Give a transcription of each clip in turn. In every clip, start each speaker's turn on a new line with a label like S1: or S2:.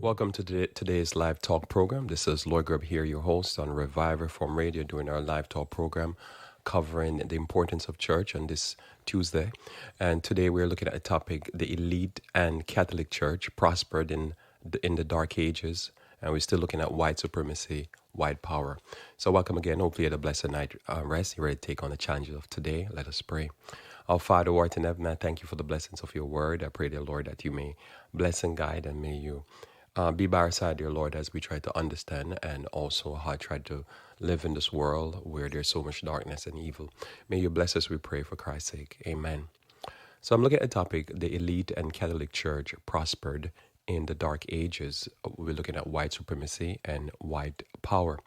S1: Welcome to today's live talk program. This is Lloyd Grubb here, your host on Revive Reform Radio, doing our live talk program covering the importance of church on this Tuesday. And today we're looking at a topic: the elite and Catholic Church prospered in the Dark Ages, and we're still looking at white supremacy, white power. So welcome again. Hopefully you had a blessed night rest. You're ready to take on the challenges of today. Let us pray. Our Father who art in heaven, I thank you for the blessings of your word. I pray, dear Lord, that you may bless and guide, and may you be by our side, dear Lord, as we try to understand and also how I try to live in this world where there's so much darkness and evil. May you bless us, we pray, for Christ's sake. Amen. So I'm looking at the topic: the elite and Catholic Church prospered in the Dark Ages. We're looking at white supremacy and white power.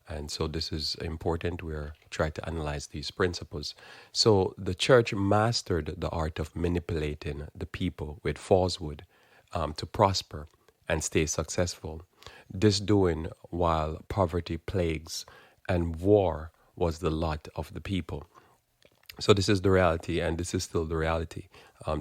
S1: And so this is important. We're trying to analyze these principles. So the church mastered the art of manipulating the people with falsehood to prosper and stay successful. This doing while poverty, plagues, and war was the lot of the people. So this is the reality, and this is still the reality.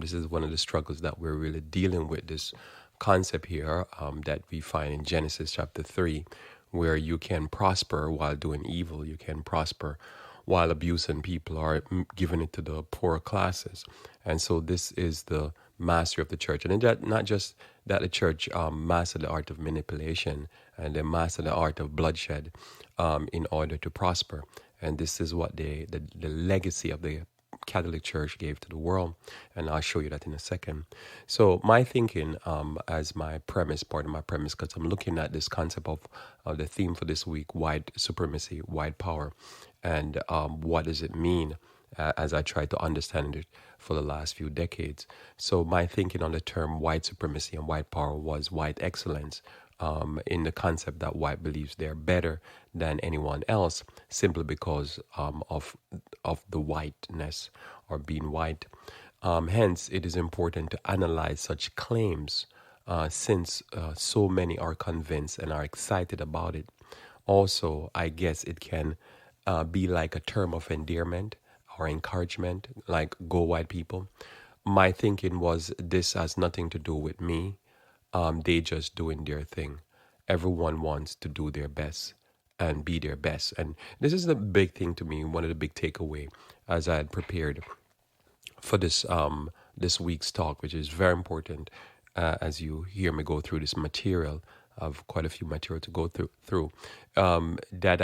S1: This is one of the struggles that we're really dealing with, this concept here that we find in Genesis chapter 3, where you can prosper while doing evil. You can prosper while abusing people or giving it to the poorer classes. And so this is the mastery of the church. And that not just that the church mastered the art of manipulation, and they mastered the art of bloodshed in order to prosper. And this is what the legacy of the Catholic Church gave to the world, and I'll show you that in a second. So my thinking as my premise, part of my premise, because I'm looking at this concept of the theme for this week: white supremacy, white power, and what does it mean as I try to understand it for the last few decades. So my thinking on the term white supremacy and white power was white excellence, in the concept that white believes they're better than anyone else simply because of the whiteness or being white. Hence, it is important to analyze such claims since so many are convinced and are excited about it. Also, I guess it can be like a term of endearment or encouragement, like "go white people." My thinking was this has nothing to do with me. They just doing their thing. Everyone wants to do their best and be their best. And this is the big thing to me, one of the big takeaway as I had prepared for this week's talk, which is very important as you hear me go through this material. Of quite a few material to go through. That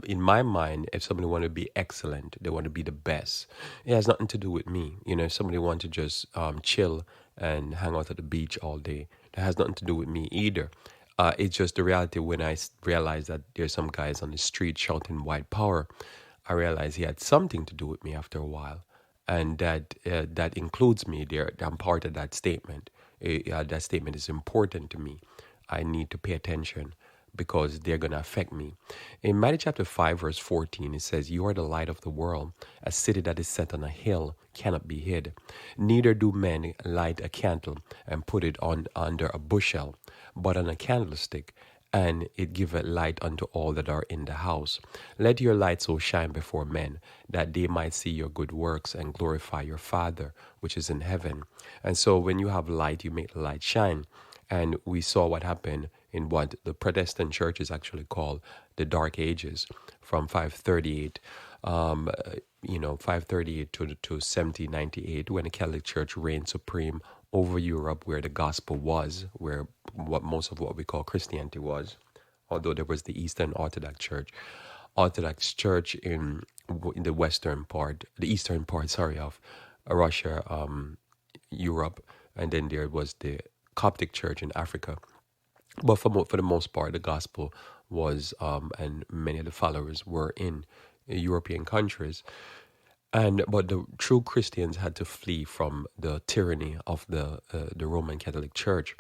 S1: in my mind, if somebody want to be excellent, they want to be the best. It has nothing to do with me. If somebody want to just chill and hang out at the beach all day, that has nothing to do with me either. It's just the reality. When I realized that there's some guys on the street shouting white power, I realized he had something to do with me after a while, and that includes me there. I'm part of that statement. That statement is important to me. I need to pay attention because they're going to affect me. In Matthew chapter 5, verse 14, it says, "You are the light of the world. A city that is set on a hill cannot be hid. Neither do men light a candle and put it on under a bushel, but on a candlestick, and it giveth light unto all that are in the house. Let your light so shine before men, that they might see your good works and glorify your Father which is in heaven." And so when you have light, you make the light shine. And we saw what happened in what the Protestant churches actually call the Dark Ages, from 538, 538 to 1798, when the Catholic Church reigned supreme over Europe, where the gospel was, where most of what we call Christianity was, although there was the Eastern Orthodox Church in the eastern part, of Russia, Europe, and then there was the Coptic Church in Africa. But for the most part, the gospel was, and many of the followers were in European countries. But the true Christians had to flee from the tyranny of the Roman Catholic Church,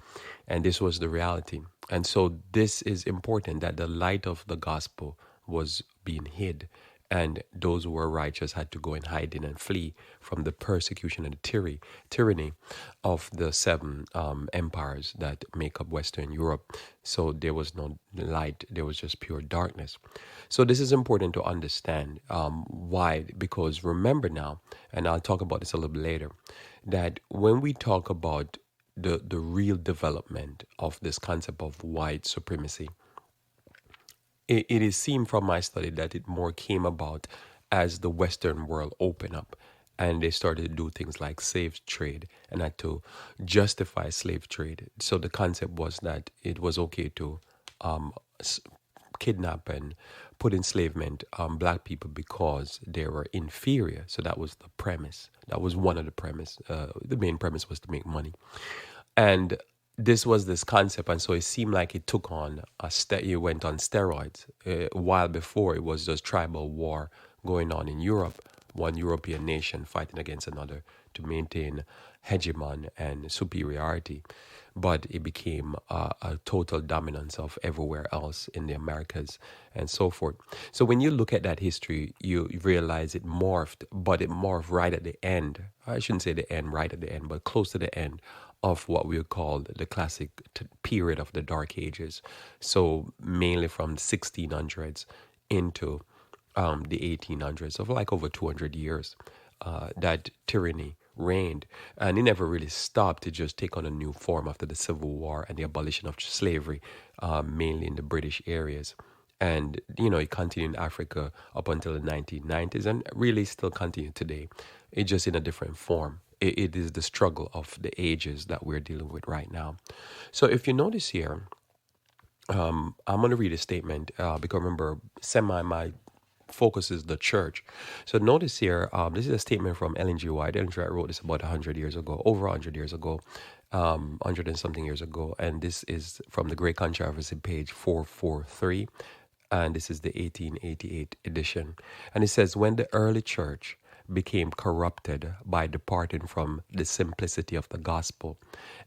S1: and this was the reality. And so this is important, that the light of the gospel was being hid, and those who were righteous had to go in hiding and flee from the persecution and the tyranny of the seven empires that make up Western Europe. So there was no light, there was just pure darkness. So this is important to understand. Why? Because remember now, and I'll talk about this a little bit later, that when we talk about the real development of this concept of white supremacy. It is seen from my study that it more came about as the Western world opened up and they started to do things like slave trade and had to justify slave trade. So the concept was that it was okay to um, s- kidnap and put enslavement black people because they were inferior. So that was the premise. That was one of the premise. The main premise was to make money. And this was this concept, and so it seemed like it took on it went on steroids. While before it was just tribal war going on in Europe, one European nation fighting against another to maintain hegemon and superiority. But it became a total dominance of everywhere else in the Americas and so forth. So when you look at that history, you realize it morphed, but it morphed right at the end. I shouldn't say the end, right at the end, but close to the end of what we call the classic period of the Dark Ages. So mainly from 1600s into the 1800s, of like over 200 years, that tyranny reigned. And it never really stopped. It just take on a new form after the Civil War and the abolition of slavery, mainly in the British areas. And, it continued in Africa up until the 1990s and really still continue today. It's just in a different form. It is the struggle of the ages that we're dealing with right now. So if you notice here, I'm going to read a statement because remember, my focus is the church. So notice here, this is a statement from Ellen G. White. Ellen G. White wrote this about 100 years ago, over 100 years ago, 100 and something years ago. And this is from the Great Controversy, page 443. And this is the 1888 edition. And it says, when the early church became corrupted by departing from the simplicity of the gospel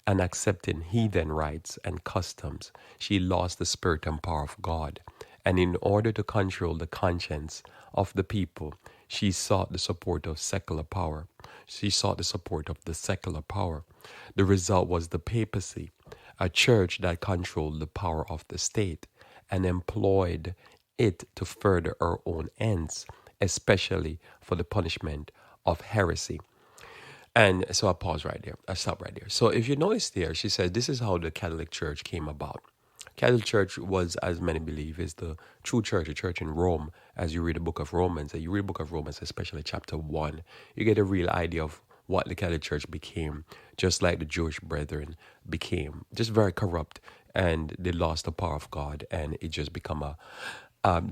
S1: and accepting heathen rites and customs, she lost the spirit and power of God. And in order to control the conscience of the people, she sought the support of secular power. She sought the support of the secular power. The result was the papacy, a church that controlled the power of the state and employed it to further her own ends, especially for the punishment of heresy. And so I pause right there. I stop right there. So if you notice there, she said this is how the Catholic Church came about. Catholic Church was, as many believe, is the true church, a church in Rome. As you read the book of Romans, and you read the book of Romans, especially chapter 1, you get a real idea of what the Catholic Church became, just like the Jewish brethren became, just very corrupt, and they lost the power of God, and it just become a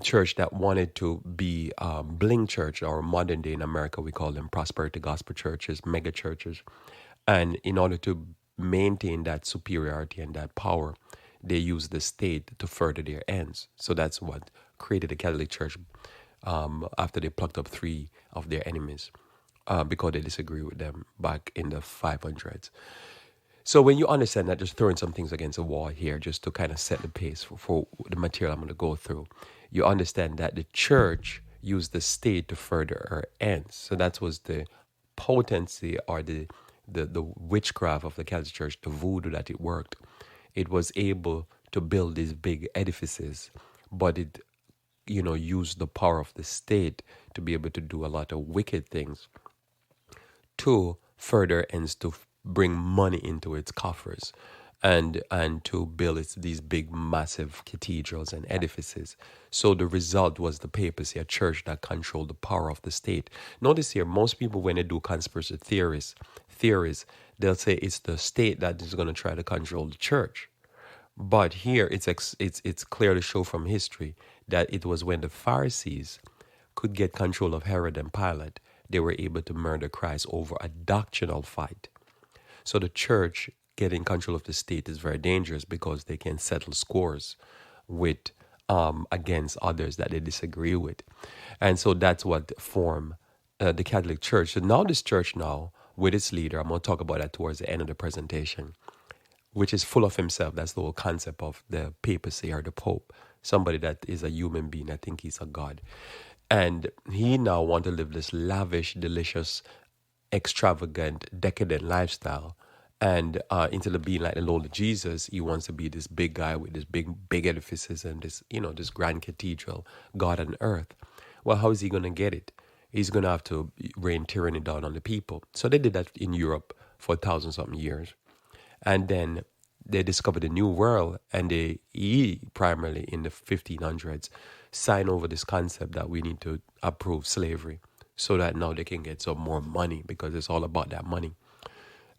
S1: church that wanted to be bling church, or modern day in America we call them prosperity gospel churches, mega churches, and in order to maintain that superiority and that power, they use the state to further their ends. So that's what created the Catholic Church after they plucked up 3 of their enemies because they disagree with them back in the 500s. So when you understand that, just throwing some things against the wall here just to kind of set the pace for the material I'm going to go through, you understand that the church used the state to further her ends. So that was the potency or the witchcraft of the Catholic Church, the voodoo that it worked. It was able to build these big edifices, but it, used the power of the state to be able to do a lot of wicked things to further ends to bring money into its coffers and to build these big massive cathedrals and edifices. So the result was the papacy, a church that controlled the power of the state. Notice here, most people when they do conspiracy theories, they'll say it's the state that is going to try to control the church. But here it's clear to show from history that it was when the Pharisees could get control of Herod and Pilate, they were able to murder Christ over a doctrinal fight. So the church getting control of the state is very dangerous because they can settle scores with against others that they disagree with. And so that's what formed the Catholic Church. So now this church now, with its leader, I'm going to talk about that towards the end of the presentation, which is full of himself. That's the whole concept of the papacy or the Pope, somebody that is a human being. I think he's a god. And he now wants to live this lavish, delicious, extravagant, decadent lifestyle. And instead of being like the Lord Jesus, he wants to be this big guy with this big edifices and this, this grand cathedral, God on earth. Well, how is he going to get it? He's going to have to rain tyranny down on the people. So they did that in Europe for 1,000-something years. And then they discovered a new world, and he primarily in the 1500s signed over this concept that we need to approve slavery so that now they can get some more money, because it's all about that money.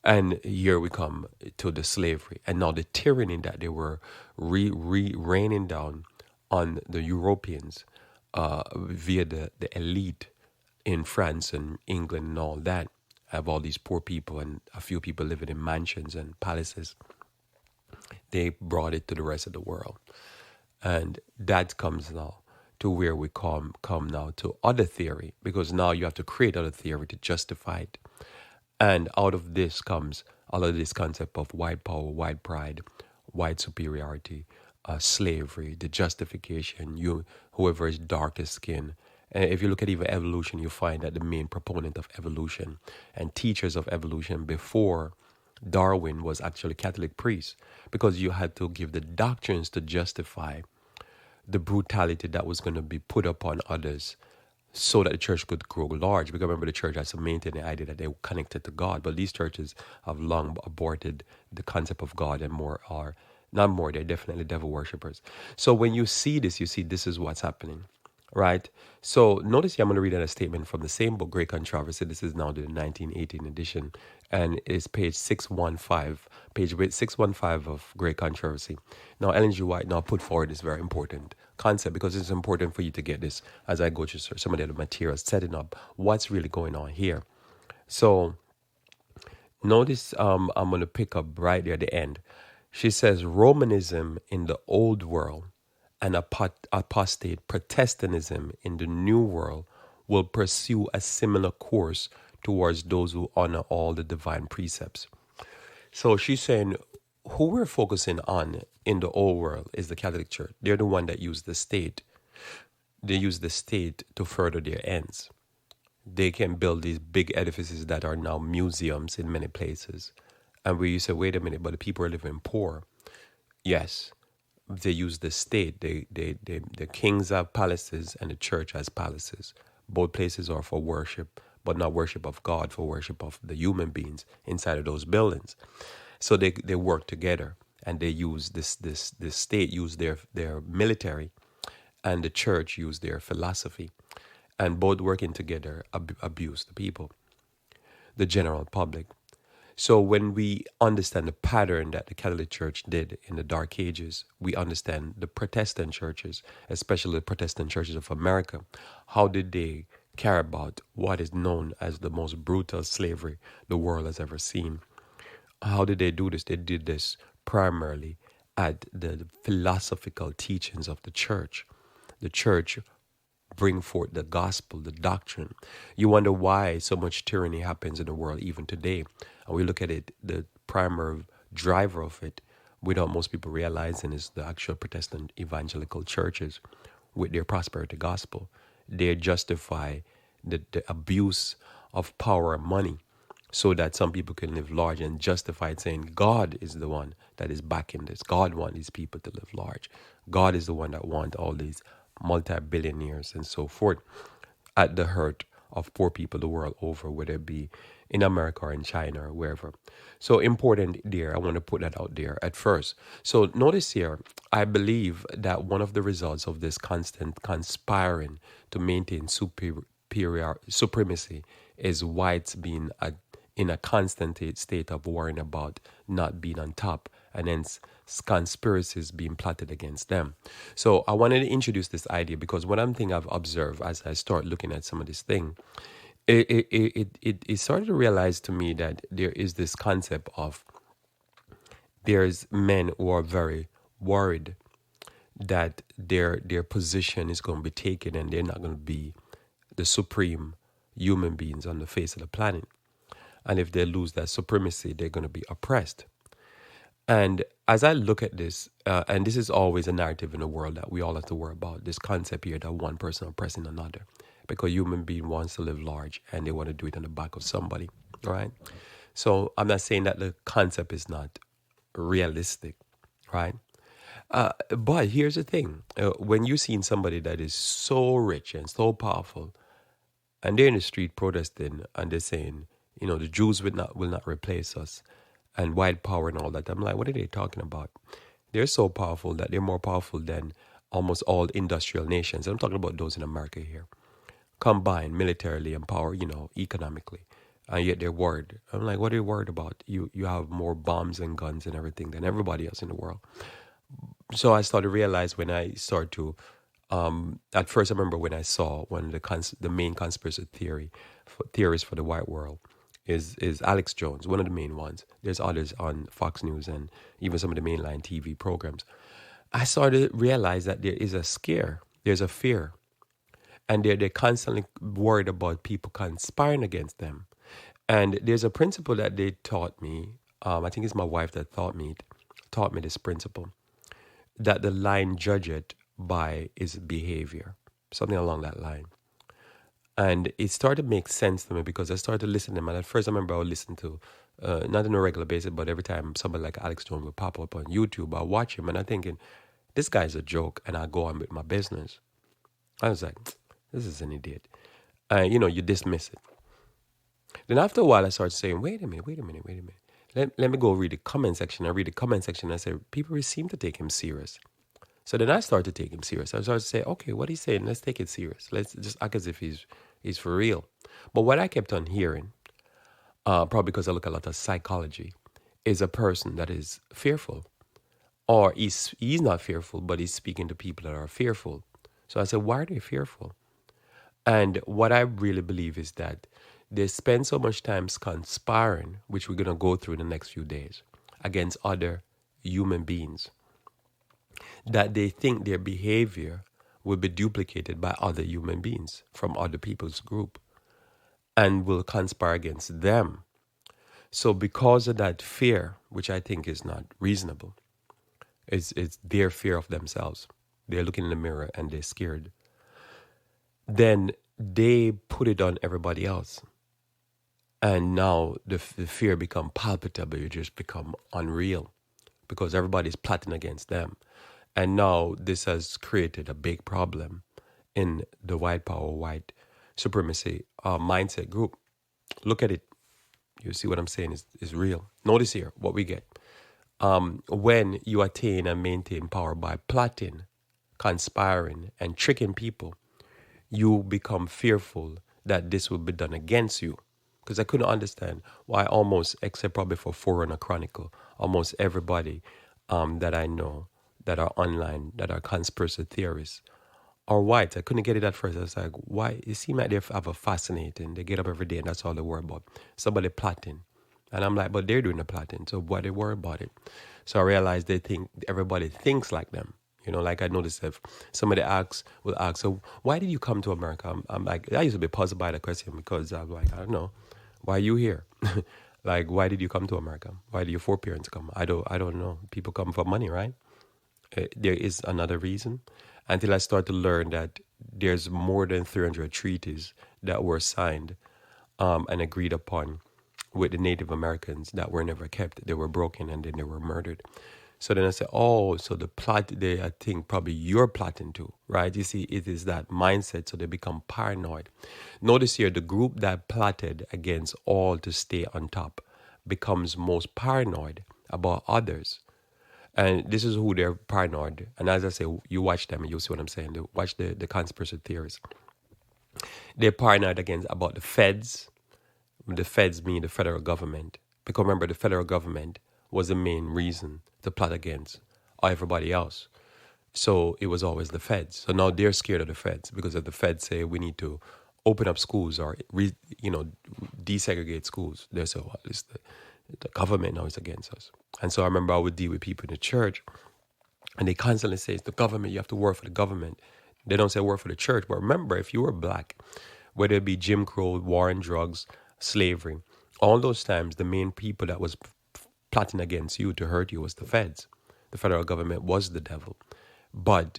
S1: And here we come to the slavery, and now the tyranny that they were raining down on the Europeans via the elite in France and England and all that. Have all these poor people and a few people living in mansions and palaces. They brought it to the rest of the world. And that comes now to where we come now to other theory, because now you have to create other theory to justify it. And out of this comes all of this concept of white power, white pride, white superiority, slavery, the justification, whoever is darkest skin. And if you look at even evolution, you find that the main proponent of evolution and teachers of evolution before Darwin was actually Catholic priests, because you had to give the doctrines to justify the brutality that was going to be put upon others so that the church could grow large. Because remember, the church has to maintain the idea that they were connected to God, but these churches have long aborted the concept of God and more are, not more, they're definitely devil worshippers. So when you see this is what's happening. Right? So notice here, I'm going to read out a statement from the same book, Great Controversy. This is now the 1918 edition, and it's page 615, page 615 of Great Controversy. Now, Ellen G. White now put forward this very important concept, because it's important for you to get this as I go through some of the other materials, setting up what's really going on here. So notice I'm going to pick up right there at the end. She says, Romanism in the old world and apostate Protestantism in the New World will pursue a similar course towards those who honor all the divine precepts. So she's saying who we're focusing on in the old world is the Catholic Church. They're the one that use the state. They use the state to further their ends. They can build these big edifices that are now museums in many places. And where you say, wait a minute, but the people are living poor. Yes. They use the state. The kings have palaces and the church has palaces. Both places are for worship, but not worship of God, for worship of the human beings inside of those buildings. So they work together, and they use this state use their military, and the church use their philosophy, and both working together abuse the people, the general public. So when we understand the pattern that the Catholic Church did in the Dark Ages, we understand the Protestant churches, especially the Protestant churches of America. How did they care about what is known as the most brutal slavery the world has ever seen? How did they do this? They did this primarily at the philosophical teachings of the church. The church bring forth the gospel, the doctrine. You wonder why so much tyranny happens in the world even today. And we look at it, the primary driver of it, without most people realizing, is the actual Protestant evangelical churches with their prosperity gospel. They justify the abuse of power and money so that some people can live large, and justify it, saying God is the one that is backing this. God wants these people to live large. God is the one that wants all these multi-billionaires and so forth at the hurt of poor people the world over, whether it be in America or in China or wherever. So important there. I want to put that out there at first. So notice here, I believe that one of the results of this constant conspiring to maintain supremacy is whites being in a constant state of worrying about not being on top, and hence conspiracies being plotted against them. So I wanted to introduce this idea because one thing I've observed as I start looking at some of this thing, it started to realize to me that there is this concept of there's men who are very worried that their position is going to be taken and they're not going to be the supreme human beings on the face of the planet. And if they lose that supremacy, they're going to be oppressed. And as I look at this, and this is always a narrative in the world that we all have to worry about, this concept here that one person oppressing another, because human being wants to live large and they want to do it on the back of somebody, right? So I'm not saying that the concept is not realistic, right? But here's the thing. When you're seeing somebody that is so rich and so powerful, and they're in the street protesting and they're saying, the Jews will not replace us, and white power and all that. I'm like, what are they talking about? They're so powerful that they're more powerful than almost all industrial nations. I'm talking about those in America here, combined militarily and power, economically. And yet they're worried. I'm like, what are you worried about? You have more bombs and guns and everything than everybody else in the world. So I started to realize when I started to, at first I remember when I saw one of the main conspiracy theories for the white world is Alex Jones, one of the main ones. There's others on Fox News and even some of the mainline TV programs. I started to realize that there is a scare, there's a fear, and they're constantly worried about people conspiring against them. And there's a principle that they taught me. I think it's my wife that taught me this principle, that the lion judgeth by his behavior, something along that line. And it started to make sense to me because I started to listen to him. And at first, I remember I would listen to, not on a regular basis, but every time somebody like Alex Jones would pop up on YouTube, I watch him and I'm thinking, this guy's a joke, and I go on with my business. I was like, this is an idiot. You dismiss it. Then after a while, I started saying, wait a minute. Let me go read the comment section. I read the comment section and I said, people seem to take him serious. So then I started to take him serious. I started to say, okay, what he's saying, let's take it serious. Let's just act as if he's for real. But what I kept on hearing, probably because I look at a lot of psychology, is a person that is fearful. Or he's not fearful, but he's speaking to people that are fearful. So I said, why are they fearful? And what I really believe is that they spend so much time conspiring, which we're going to go through in the next few days, against other human beings, that they think their behavior will be duplicated by other human beings from other people's group and will conspire against them. So because of that fear, which I think is not reasonable, it's their fear of themselves. They're looking in the mirror and they're scared. Then they put it on everybody else. And now the fear become palpable. You just become unreal because everybody's plotting against them. And now this has created a big problem in the white power, white supremacy mindset group. Look at it. You see what I'm saying is real. Notice here what we get. When you attain and maintain power by plotting, conspiring, and tricking people, you become fearful that this will be done against you. Because I couldn't understand why almost, except probably for Forerunner Chronicle, almost everybody that I know that are online, that are conspiracy theorists, are white. I couldn't get it at first. I was like, why? It seems like they have a fascinating. They get up every day and that's all they worry about. Somebody plotting. And I'm like, but they're doing the plotting, so why they worry about it? So I realized they think everybody thinks like them. Like I noticed if somebody will ask, so why did you come to America? I'm like, I used to be puzzled by the question because I'm like, I don't know. Why are you here? Like, why did you come to America? Why did your foreparents come? I don't know. People come for money, right? There is another reason. Until I start to learn that there's more than 300 treaties that were signed and agreed upon with the Native Americans that were never kept. They were broken and then they were murdered. So then I said, so the plot, I think probably you're plotting too, right? You see, it is that mindset, so they become paranoid. Notice here, the group that plotted against all to stay on top becomes most paranoid about others. And this is who they're paranoid. And as I say, you watch them and you'll see what I'm saying. Watch the conspiracy theories. They're paranoid about the feds. The feds mean the federal government. Because remember, the federal government was the main reason to plot against everybody else. So it was always the feds. So now they're scared of the feds because if the feds say we need to open up schools or desegregate schools, they say, well, it's the government now is against us. And so I remember I would deal with people in the church and they constantly say, it's the government, you have to work for the government. They don't say work for the church. But remember, if you were black, whether it be Jim Crow, war on drugs, slavery, all those times, the main people that was plotting against you to hurt you was the feds. The federal government was the devil. But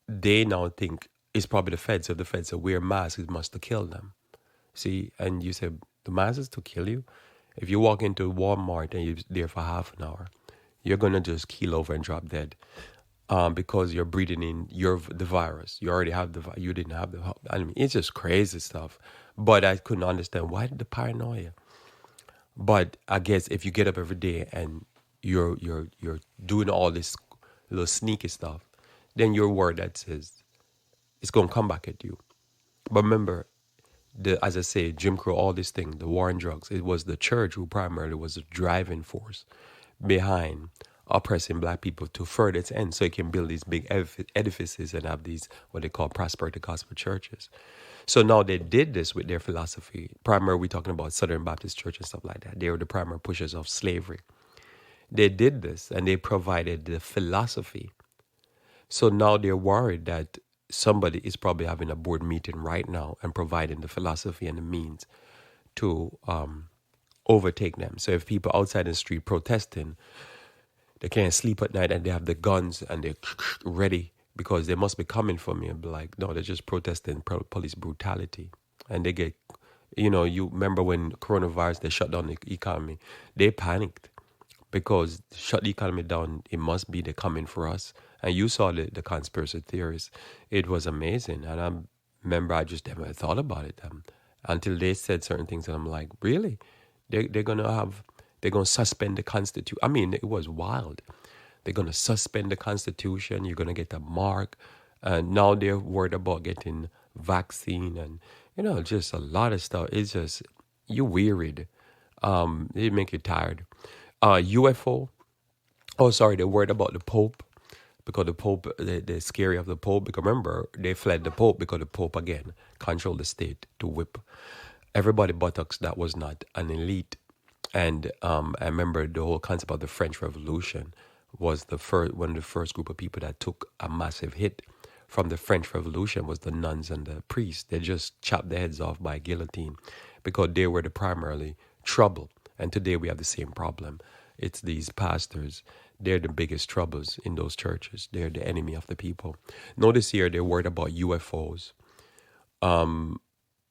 S1: they now think it's probably the feds. So the feds say, wear masks, it must to kill them. See, and you say, the masks is to kill you? If you walk into Walmart and you're there for half an hour, you're going to just keel over and drop dead because you're breathing in the virus. You already have you didn't have it's just crazy stuff. But I couldn't understand, why did the paranoia? But I guess if you get up every day and you're doing all this little sneaky stuff, then your word that says it's gonna come back at you. But remember, as I say, Jim Crow, all this thing, the war on drugs, it was the church who primarily was the driving force behind oppressing black people to further its end so it can build these big edifices and have these what they call prosperity gospel churches. So now they did this with their philosophy. Primarily, we're talking about Southern Baptist Church and stuff like that. They were the primary pushers of slavery. They did this and they provided the philosophy. So now they're worried that somebody is probably having a board meeting right now and providing the philosophy and the means to overtake them. So if people outside the street protesting, they can't sleep at night and they have the guns and they're ready because they must be coming for me and be like, no, they're just protesting police brutality. And they get, you remember when coronavirus, they shut down the economy. They panicked because shut the economy down, it must be they're coming for us. And you saw the conspiracy theories. It was amazing. And I remember I just never thought about it until they said certain things. And I'm like, really? They're going to suspend the Constitution. I mean, it was wild. They're going to suspend the Constitution. You're going to get a mark. And now they're worried about getting vaccine and, just a lot of stuff. It's just, you wearied. It make you tired. UFO. Oh, sorry, they're worried about the Pope. Because the Pope, they're scary of the Pope. Because remember, they fled the Pope because the Pope, again, controlled the state to whip everybody buttocks that was not an elite. And I remember the whole concept of the French Revolution was one of the first group of people that took a massive hit from the French Revolution was the nuns and the priests. They just chopped their heads off by guillotine because they were the primarily trouble. And today we have the same problem. It's these pastors. They're the biggest troubles in those churches. They're the enemy of the people. Notice here they're worried about UFOs. And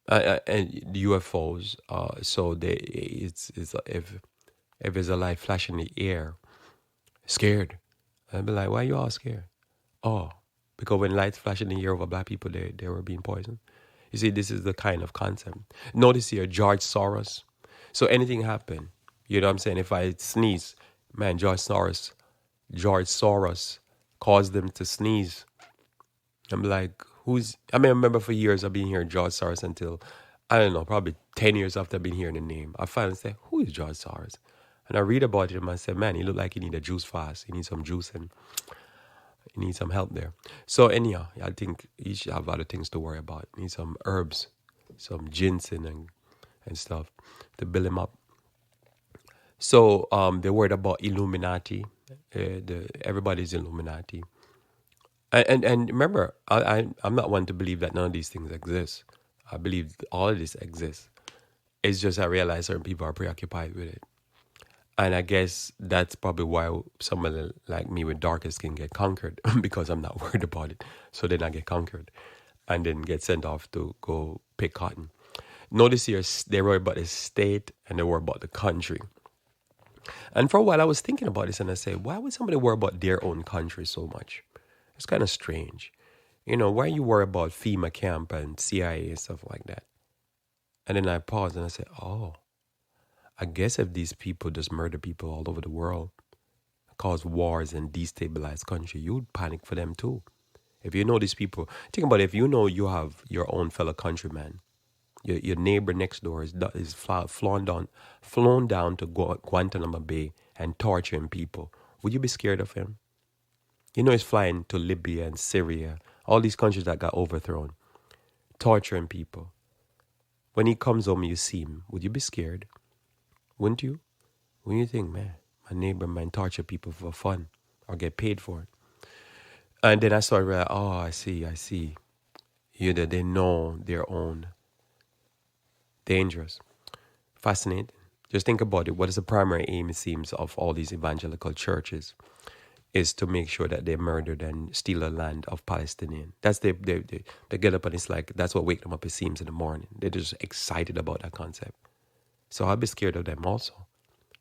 S1: UFOs. So it's if there's a light flash in the air, scared. I'd be like, why are you all scared? Oh, because when lights flash in the air over black people, they were being poisoned. You see, this is the kind of concept. Notice here, George Soros. So anything happen, you know what I'm saying? If I sneeze, man, George Soros caused them to sneeze. I'm like, I remember for years I've been hearing George Soros until, I don't know, probably 10 years after I've been hearing the name. I finally say, who is George Soros? And I read about him and I said, man, he looked like he need a juice fast. He needs some juice and he needs some help there. So anyhow, I think he should have other things to worry about. He needs some herbs, some ginseng and stuff to build him up. So they're worried about Illuminati. Everybody's Illuminati. And remember, I'm not one to believe that none of these things exist. I believe all of this exists. It's just I realize certain people are preoccupied with it. And I guess that's probably why someone like me with darker skin get conquered because I'm not worried about it. So then I get conquered and then get sent off to go pick cotton. Notice here, they worry about the state and they worry about the country. And for a while I was thinking about this and I said, why would somebody worry about their own country so much? It's kind of strange. Why you worry about FEMA camp and CIA and stuff like that? And then I paused and I said, oh, I guess if these people just murder people all over the world, cause wars and destabilize country, you'd panic for them too. If you know these people, think about it, if you know you have your own fellow countryman, your neighbor next door is flown down to Guantanamo Bay and torturing people, would you be scared of him? He's flying to Libya and Syria, all these countries that got overthrown, torturing people. When he comes home, you see him. Would you be scared? Wouldn't you? When you think, man, my neighbor might torture people for fun or get paid for it. And then I started realizing, oh, I see. They know their own dangers. Fascinating. Just think about it. What is the primary aim, it seems, of all these evangelical churches? Is to make sure that they murdered and steal the land of Palestinians. That's they get up and it's like, that's what wake them up, it seems, in the morning. They're just excited about that concept. So I'll be scared of them also.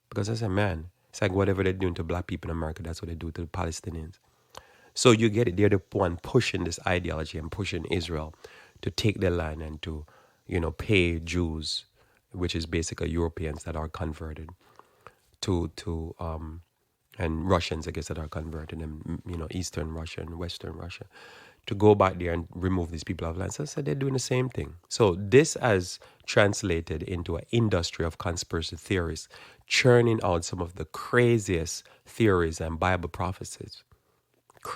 S1: Because I said, man, it's like whatever they're doing to black people in America, that's what they do to the Palestinians. So you get it. They're the one pushing this ideology and pushing Israel to take their land and to, pay Jews, which is basically Europeans that are converted to and Russians, I guess, that are converted, and Eastern Russia and Western Russia, to go back there and remove these people of land. So I said they're doing the same thing. So this has translated into an industry of conspiracy theories, churning out some of the craziest theories and Bible prophecies.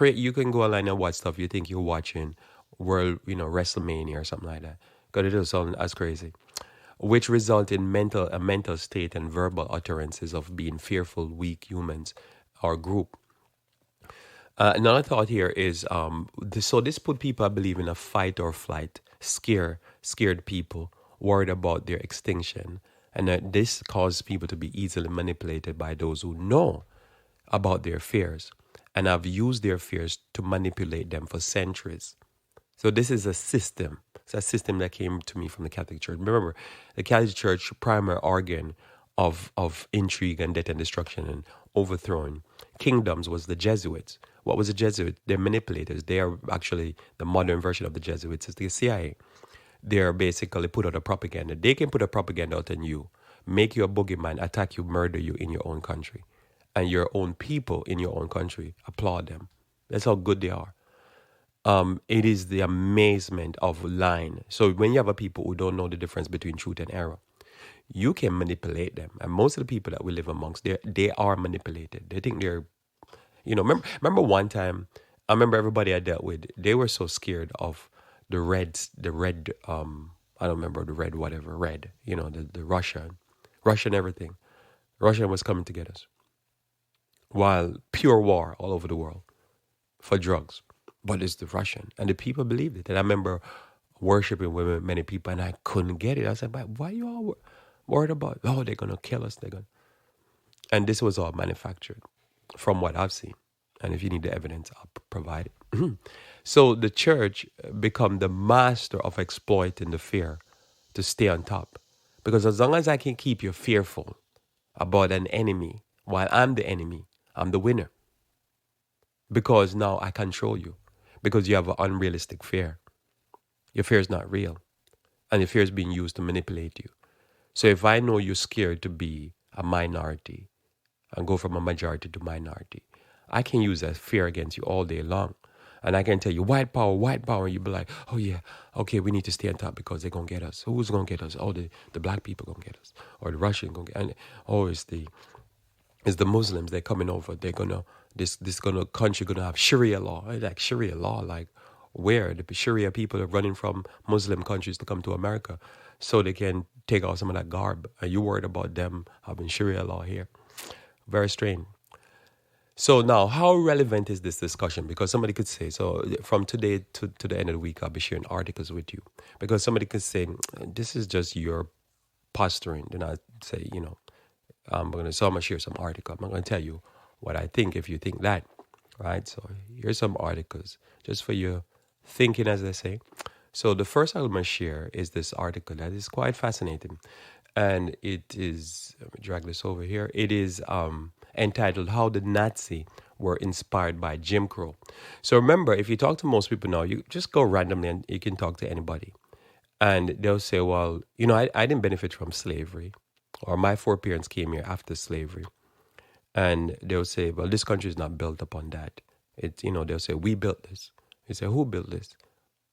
S1: You can go online and watch stuff you think you're watching World, WrestleMania or something like that. Because it does sound as crazy, which result in a mental state and verbal utterances of being fearful, weak humans or group. Another thought here is so this put people, I believe, in a fight or flight, scared people, worried about their extinction, and this caused people to be easily manipulated by those who know about their fears and have used their fears to manipulate them for centuries. So this is a system. It's a system that came to me from the Catholic Church. Remember, the Catholic Church primary organ of intrigue and death and destruction and overthrowing kingdoms was the Jesuits. What was the Jesuit? They're manipulators. They are actually the modern version of the Jesuits is the CIA. They're basically put out a propaganda. They can put a propaganda out on you, make you a boogeyman, attack you, murder you in your own country. And your own people in your own country applaud them. That's how good they are. It is the amazement of lying. So when you have a people who don't know the difference between truth and error, you can manipulate them. And most of the people that we live amongst, they are manipulated. They think they're, remember one time, I remember everybody I dealt with, they were so scared of the red, I don't remember the red, whatever, red, the Russian everything. Russia was coming to get us. While pure war all over the world for drugs. But it's the Russian. And the people believed it. And I remember worshiping with many people and I couldn't get it. I said, but why are you all worried about, they're going to kill us. And this was all manufactured from what I've seen. And if you need the evidence, I'll provide it. So the church become the master of exploiting the fear to stay on top. Because as long as I can keep you fearful about an enemy, while I'm the enemy, I'm the winner. Because now I control you. Because you have an unrealistic fear. Your fear is not real. And your fear is being used to manipulate you. So if I know you're scared to be a minority and go from a majority to minority, I can use that fear against you all day long. And I can tell you, white power, and you'll be like, oh yeah, okay, we need to stay on top because they're going to get us. Who's going to get us? Oh, the black people going to get us. Or the Russians going to get us. Oh, it's the Muslims, they're coming over. They're going to, country going to have Sharia law. Like Sharia law, like where? The Sharia people are running from Muslim countries to come to America so they can take out some of that garb. Are you worried about them having Sharia law here? Very strange. So now, how relevant is this discussion? Because somebody could say, so from today to the end of the week, I'll be sharing articles with you. Because somebody could say, this is just your posturing. Then I say, I'm going to share some article. I'm not going to tell you what I think if you think that, right? So here's some articles just for your thinking, as they say. So the first I'm going to share is this article that is quite fascinating. And it is, let me drag this over here. It is entitled How the Nazi Were Inspired by Jim Crow. So remember, if you talk to most people now, you just go randomly and you can talk to anybody. And they'll say, well, I didn't benefit from slavery. Or my foreparents came here after slavery. And they'll say, well, this country is not built upon that. They'll say, we built this. You say, who built this?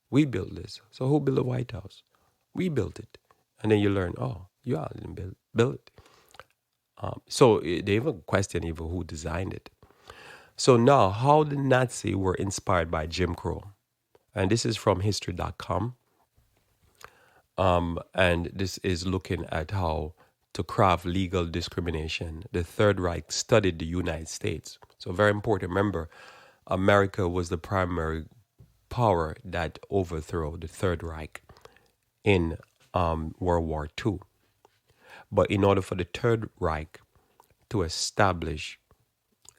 S1: We built this. So who built the White House? We built it. And then you learn, you all didn't build it. So they even question even who designed it. So now, how the Nazi were inspired by Jim Crow. And this is from history.com. And this is looking at how to craft legal discrimination. The Third Reich studied the United States. So very important. Remember, America was the primary power that overthrew the Third Reich in World War II. But in order for the Third Reich to establish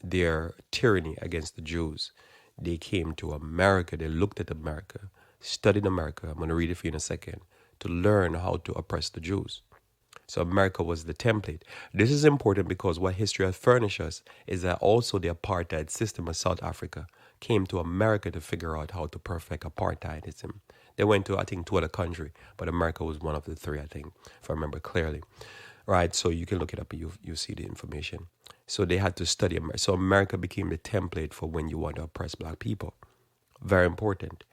S1: their tyranny against the Jews, they came to America. They looked at America, studied America. I'm going to read it for you in a second, to learn how to oppress the Jews. So America was the template. This is important because what history has furnished us is that also the apartheid system of South Africa came to America to figure out how to perfect apartheidism. They went to, I think, two other countries, but America was one of the three, I think, if I remember clearly. Right, so you can look it up and you see the information. So they had to study America. So America became the template for when you want to oppress black people. Very important.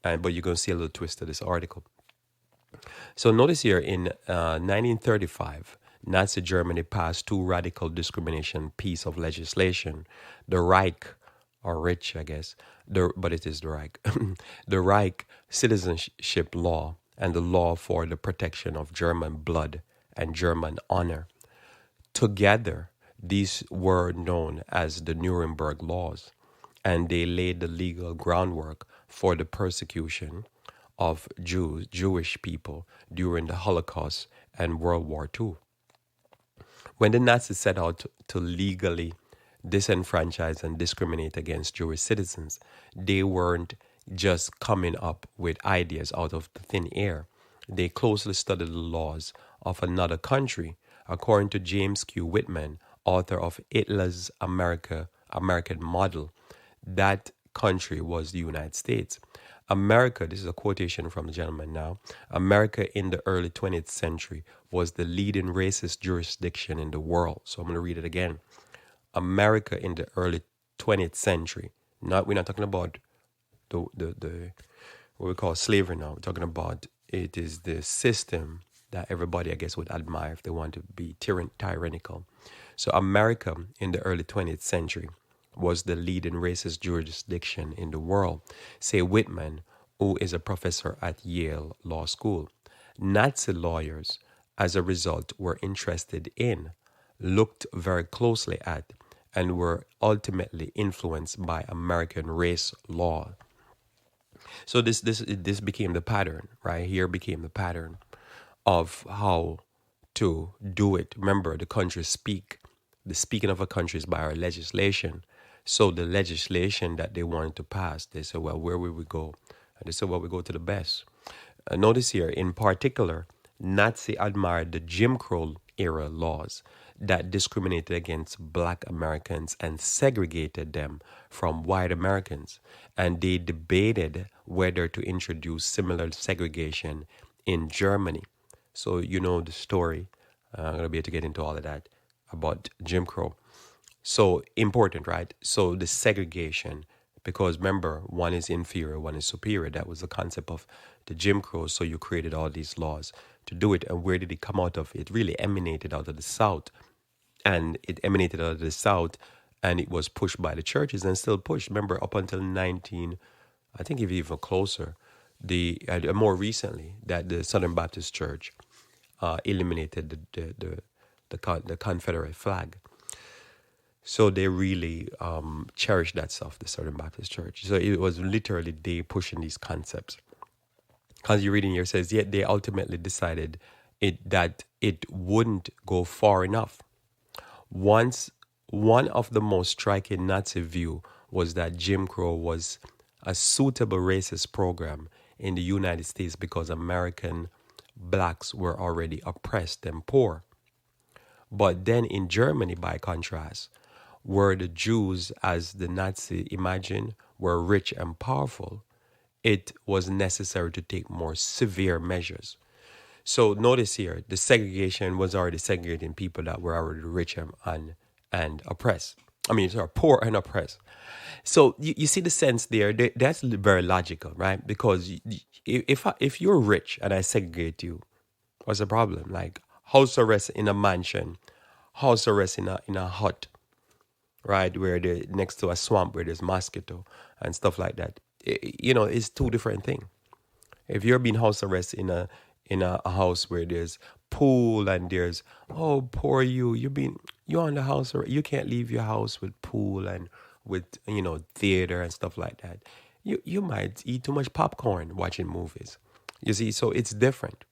S1: But you're going to see a little twist to this article. So notice here in 1935, Nazi Germany passed two radical discrimination piece of legislation. The Reich, or Rich, I guess, but it is the Reich. The Reich citizenship law and the law for the protection of German blood and German honor. Together, these were known as the Nuremberg Laws, and they laid the legal groundwork for the persecution of Jewish people during the Holocaust and World War II. When the Nazis set out to legally disenfranchise and discriminate against Jewish citizens, they weren't just coming up with ideas out of the thin air. They closely studied the laws of another country. According to James Q. Whitman, author of Hitler's American Model, that country was the United States. America, this is a quotation from the gentleman now, America in the early 20th century was the leading racist jurisdiction in the world. So I'm going to read it again. America in the early 20th century. We're not talking about the what we call slavery now. We're talking about it is the system that everybody, I guess, would admire if they want to be tyrannical. So America in the early 20th century was the leading racist jurisdiction in the world, say Whitman, who is a professor at Yale Law School. Nazi lawyers, as a result, were interested in, looked very closely at, and were ultimately influenced by American race law. So this became the pattern, right? Here became the pattern of how to do it. Remember, the countries speak. The speaking of a country is by our legislation. So the legislation that they wanted to pass, they said, well, where will we go? And they said, well, we go to the best. Notice here, in particular, Nazi admired the Jim Crow era laws that discriminated against black Americans and segregated them from white Americans. And they debated whether to introduce similar segregation in Germany. So you know the story. I'm going to be able to get into all of that about Jim Crow. So important, right? So the segregation, because remember, one is inferior, one is superior. That was the concept of the Jim Crow. So you created all these laws to do it. And where did it come out of? It really emanated out of the South. And it emanated out of the South, and it was pushed by the churches and still pushed. Remember, up until I think even closer, more recently, that the Southern Baptist Church eliminated the Confederate flag. So they really cherished that stuff, the Southern Baptist Church. So it was literally they pushing these concepts. Because you're reading here, it says, yet they ultimately decided that it wouldn't go far enough. One of the most striking Nazi view was that Jim Crow was a suitable racist program in the United States because American blacks were already oppressed and poor. But then in Germany, by contrast, where the Jews, as the Nazi imagined, were rich and powerful, it was necessary to take more severe measures. So notice here, the segregation was already segregating people that were already rich and oppressed. I mean, sorry, poor and oppressed. So you see the sense there. That's very logical, right? Because if you're rich and I segregate you, what's the problem? Like house arrest in a mansion, house arrest in a hut, right, where they're next to a swamp where there's mosquito and stuff like that. It's two different things. If you're being house arrest in a house where there's pool and there's, oh, poor you, you're on the house, or you can't leave your house with pool and with theater and stuff like that. You might eat too much popcorn watching movies. You see, so it's different.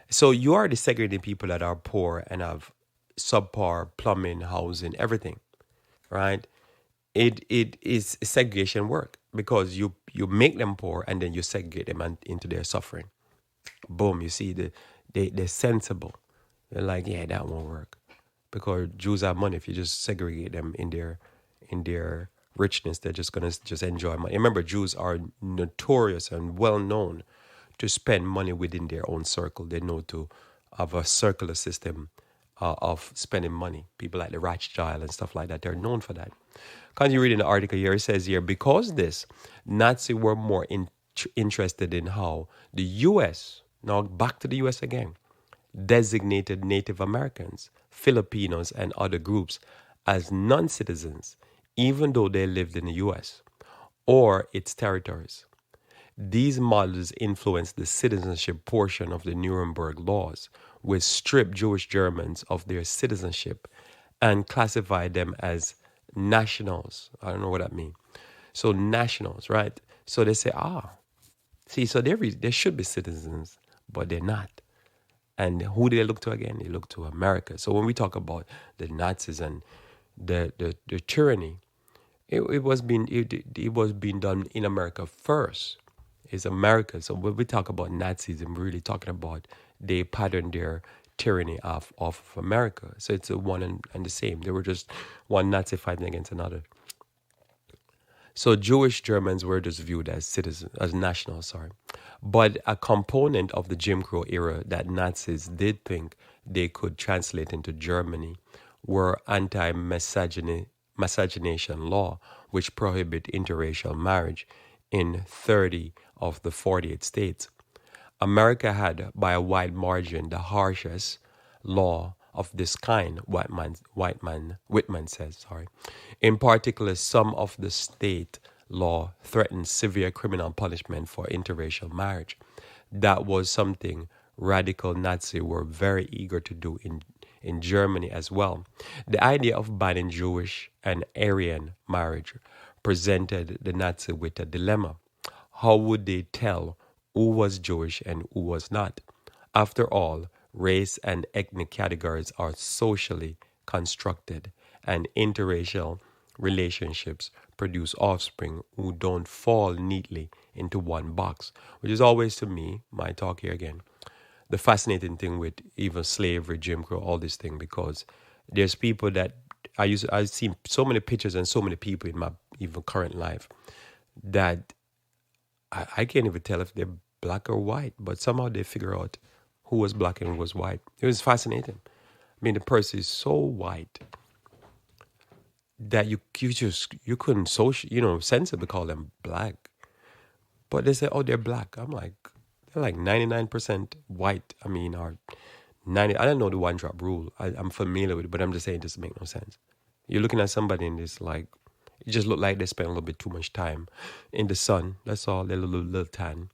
S1: So you are the segregating people that are poor and have subpar plumbing, housing, everything, right? It is segregation work because you make them poor and then you segregate them into their suffering. Boom, you see, they're sensible. They're like, yeah, that won't work. Because Jews have money. If you just segregate them in their richness, they're just going to just enjoy money. Remember, Jews are notorious and well known to spend money within their own circle. They know to have a circular system of spending money. People like the Rothschild and stuff like that, they're known for that. Can you read in the article here? It says here, because this, Nazis were more interested in how the U.S., now back to the U.S. again, designated Native Americans, Filipinos, and other groups as non-citizens, even though they lived in the U.S. or its territories. These models influenced the citizenship portion of the Nuremberg laws, which stripped Jewish Germans of their citizenship and classified them as nationals. I don't know what that means. So nationals, right? So they say, see, so they should be citizens, but they're not. And who do they look to again? They look to America. So when we talk about the Nazis and the tyranny, it was being done in America first. It's America. So when we talk about Nazis, we're really talking about they patterned their tyranny off of America. So it's a one and the same. They were just one Nazi fighting against another. So Jewish Germans were just viewed as citizens, as nationals, sorry. But a component of the Jim Crow era that Nazis did think they could translate into Germany were anti-miscegenation law, which prohibit interracial marriage in 30 of the 48 states. America had, by a wide margin, the harshest law of this kind, Whitman says. In particular, some of the state law threatened severe criminal punishment for interracial marriage. That was something radical Nazis were very eager to do in Germany as well. The idea of banning Jewish and Aryan marriage presented the Nazis with a dilemma. How would they tell who was Jewish and who was not? After all, race and ethnic categories are socially constructed, and interracial relationships produce offspring who don't fall neatly into one box, which is always, to me, my talk here again, the fascinating thing with even slavery, Jim Crow, all this thing, because there's people that I've seen so many pictures and so many people in my even current life that I can't even tell if they're black or white, but somehow they figure out who was black and who was white. It was fascinating. I mean, the person is so white that you couldn't sensibly call them black. But they say, oh, they're black. I'm like, they're like 99% white. I mean, or 90. I don't know the one drop rule. I'm familiar with it, but I'm just saying it doesn't make no sense. You're looking at somebody and it's like, it just look like they spent a little bit too much time in the sun. That's all. They're a little tan.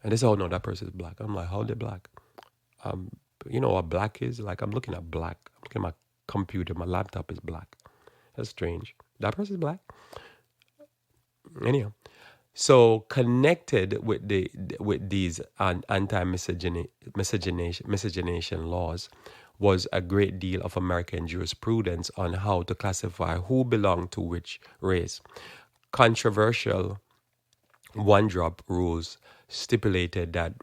S1: And they say, oh, no, that person is black. I'm like, how are they black? You know what black is? Like, I'm looking at black. I'm looking at my computer. My laptop is black. That's strange. That person is black? Anyhow. So connected with these anti-miscegenation laws was a great deal of American jurisprudence on how to classify who belonged to which race. Controversial one-drop rules stipulated that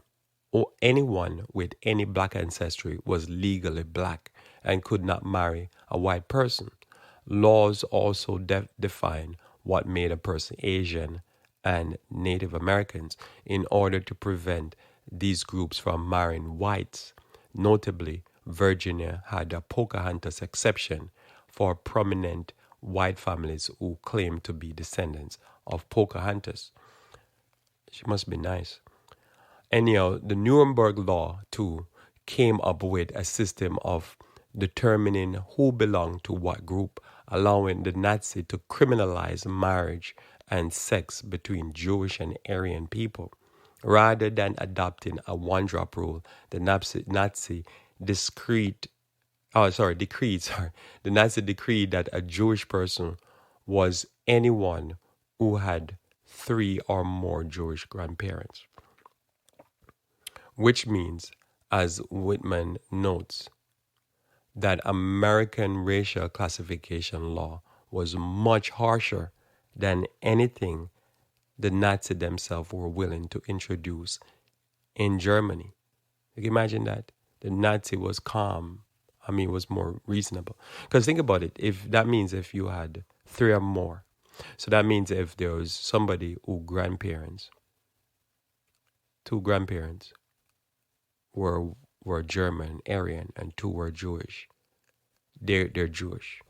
S1: anyone with any black ancestry was legally black and could not marry a white person. Laws also define what made a person Asian and Native Americans in order to prevent these groups from marrying whites. Notably, Virginia had a Pocahontas exception for prominent white families who claimed to be descendants of Pocahontas. She must be nice. Anyhow, the Nuremberg Law, too, came up with a system of determining who belonged to what group, allowing the Nazi to criminalize marriage and sex between Jewish and Aryan people. Rather than adopting a one-drop rule, the Nazi decreed that a Jewish person was anyone who had 3 or more Jewish grandparents. Which means, as Whitman notes, that American racial classification law was much harsher than anything the Nazis themselves were willing to introduce in Germany. You can imagine that? The Nazi was calm. Was more reasonable. Because think about it. That means if you had 3 or more. So that means if there was somebody whose grandparents two grandparents were were German, Aryan, and two were Jewish. They're Jewish.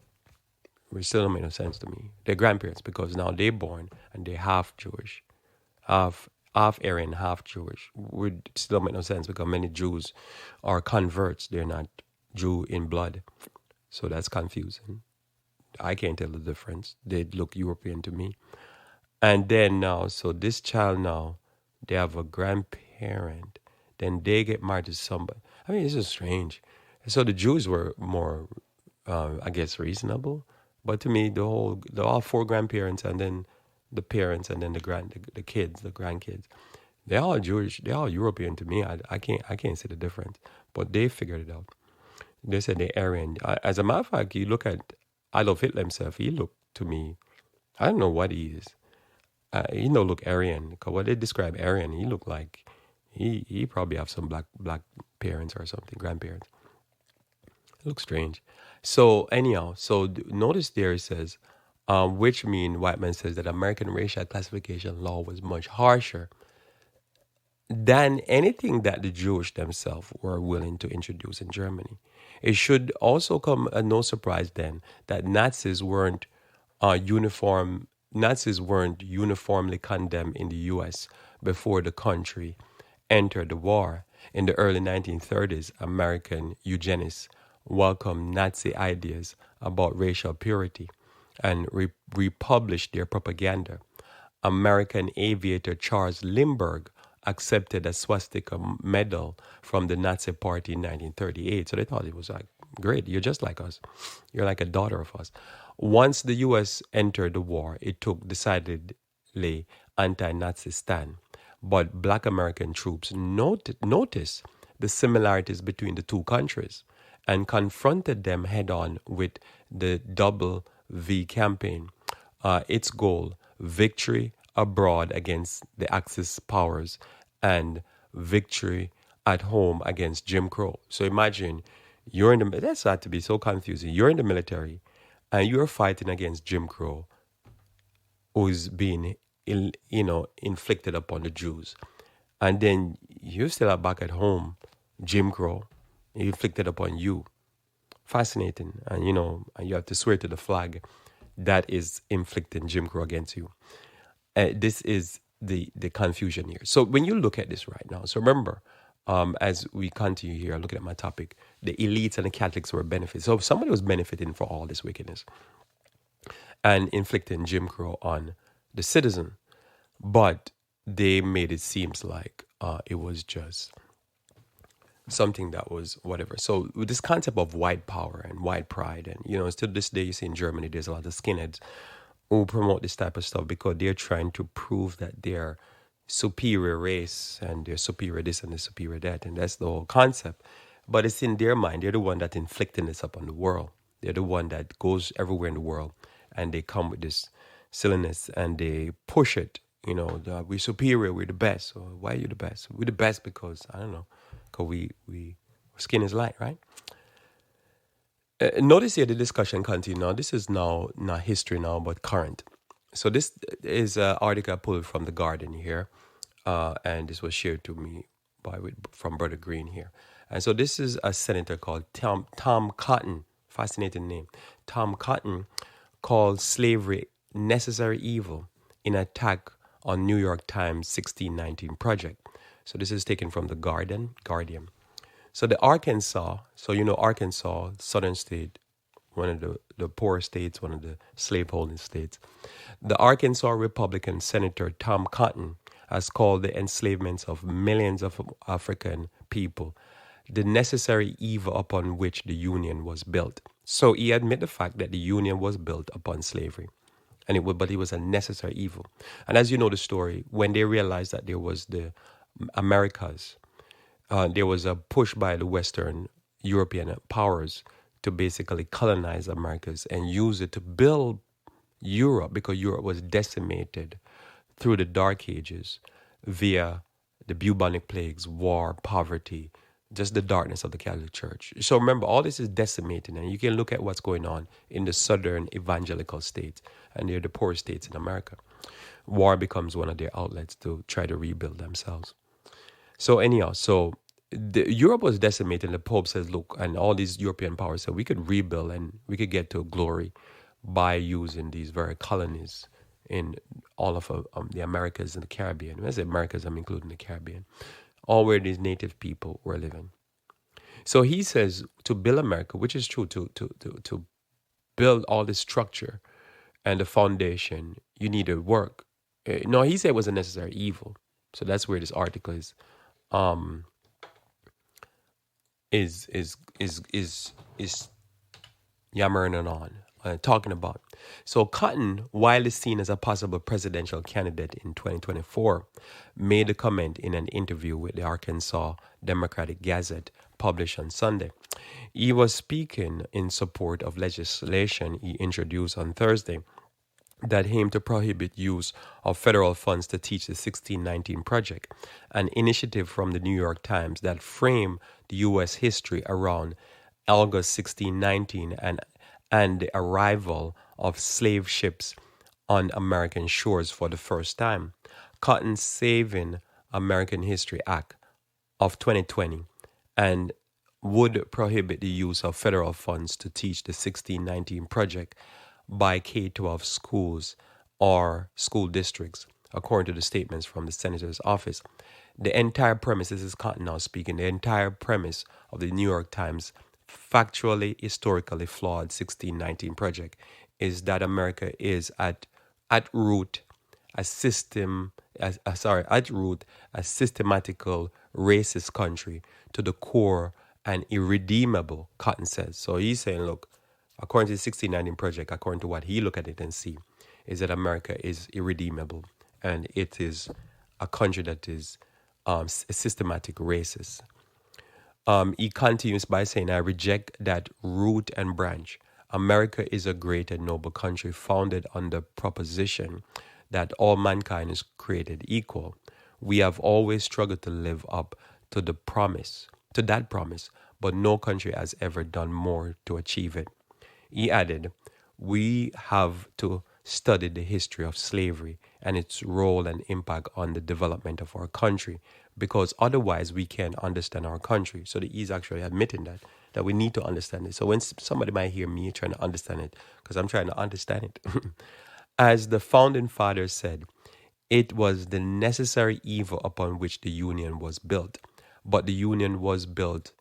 S1: Which still don't make no sense to me. They're grandparents because now they're born and they're half Jewish, half Aryan, half Jewish. Would still make no sense because many Jews are converts. They're not Jew in blood. So that's confusing. I can't tell the difference. They look European to me. And then now, so this child now, they have a grandparent. Then they get married to somebody. I mean, this is strange. So the Jews were more, I guess, reasonable. But to me, the all four grandparents and then the parents and then the kids, the grandkids, they're all Jewish. They're all European to me. I can't see the difference. But they figured it out. They said they're Aryan. As a matter of fact, you look at Adolf Hitler himself. He looked to me. I don't know what he is. He don't look Aryan. Because what they describe Aryan, he looked like he probably have some black parents or something, grandparents. It looks strange. So anyhow, so notice there it says, which mean white man says that American racial classification law was much harsher than anything that the Jewish themselves were willing to introduce in Germany. It should also come as no surprise then that Nazis weren't uniformly condemned in the U.S. before the country entered the war. In the early 1930s, American eugenists welcomed Nazi ideas about racial purity and republished their propaganda. American aviator Charles Lindbergh accepted a swastika medal from the Nazi Party in 1938. So they thought it was like, great, you're just like us. You're like a daughter of us. Once the U.S. entered the war, it took decidedly anti-Nazi stand. But black American troops noticed the similarities between the two countries and confronted them head-on with the Double V campaign. Its goal, victory abroad against the Axis powers and victory at home against Jim Crow. So imagine you're in the, that's had to be so confusing. You're in the military and you're fighting against Jim Crow who's being, inflicted upon the Jews. And then you still are back at home, Jim Crow, inflicted upon you. Fascinating. And, and you have to swear to the flag that is inflicting Jim Crow against you. This is the confusion here. So when you look at this right now, so remember, as we continue here, looking at my topic, the elites and the Catholics were benefiting. So somebody was benefiting for all this wickedness and inflicting Jim Crow on the citizen. But they made it seem like it was just something that was whatever. So with this concept of white power and white pride, and still this day you see in Germany, there's a lot of skinheads who promote this type of stuff because they're trying to prove that they're superior race and they're superior this and they're superior that, and that's the whole concept. But it's in their mind. They're the one that inflicting this upon the world. They're the one that goes everywhere in the world and they come with this silliness and they push it. We're superior, we're the best. So why are you the best? We're the best because, I don't know, because we skin is light, right? Notice here the discussion continues. Now, this is now not history now, but current. So this is an article I pulled from The Guardian here, and this was shared to me from Brother Green here. And so this is a senator called Tom Cotton, fascinating name. Tom Cotton called slavery necessary evil in attack on New York Times 1619 project. So this is taken from The Guardian. So the Arkansas, Arkansas, southern state, one of the poor states, one of the slaveholding states. The Arkansas Republican Senator Tom Cotton has called the enslavement of millions of African people the necessary evil upon which the Union was built. So he admitted the fact that the Union was built upon slavery. But it was a necessary evil. And as you know the story, when they realized that there was the Americas, there was a push by the Western European powers to basically colonize Americas and use it to build Europe, because Europe was decimated through the Dark Ages via the bubonic plagues, war, poverty, just the darkness of the Catholic Church. So remember, all this is decimating, and you can look at what's going on in the southern evangelical states, and they're the poorest states in America. War becomes one of their outlets to try to rebuild themselves. So anyhow, Europe was decimated, and the Pope says, look, and all these European powers said we could rebuild and we could get to glory by using these very colonies in all of the Americas and the Caribbean. When I say Americas, I'm including the Caribbean, all where these native people were living. So he says to build America, which is true, to build all this structure and the foundation, you need to work. No, he said it was a necessary evil. So that's where this article um is yammering on, talking about. So Cotton, while is seen as a possible presidential candidate in 2024, made a comment in an interview with the Arkansas Democratic Gazette published on Sunday. He was speaking in support of legislation he introduced on Thursday that aimed to prohibit use of federal funds to teach the 1619 Project, an initiative from the New York Times that framed the U.S. history around August 1619 and the arrival of slave ships on American shores for the first time. Cotton's Saving American History Act of 2020 and would prohibit the use of federal funds to teach the 1619 Project by K-12 schools or school districts, according to the statements from the senator's office. The entire premise, this is Cotton now speaking, the entire premise of the New York Times factually, historically flawed 1619 Project is that America is at root a systematical racist country to the core and irredeemable, Cotton says. So he's saying, look, according to the 1619 Project, according to what he look at it and see, is that America is irredeemable and it is a country that is systematic racist. He continues by saying, I reject that root and branch. America is a great and noble country founded on the proposition that all mankind is created equal. We have always struggled to live up to that promise, but no country has ever done more to achieve it. He added, we have to study the history of slavery and its role and impact on the development of our country, because otherwise we can't understand our country. So he's actually admitting that we need to understand it. So when somebody might hear me trying to understand it, because I'm trying to understand it, as the founding fathers said, it was the necessary evil upon which the Union was built. But the Union was built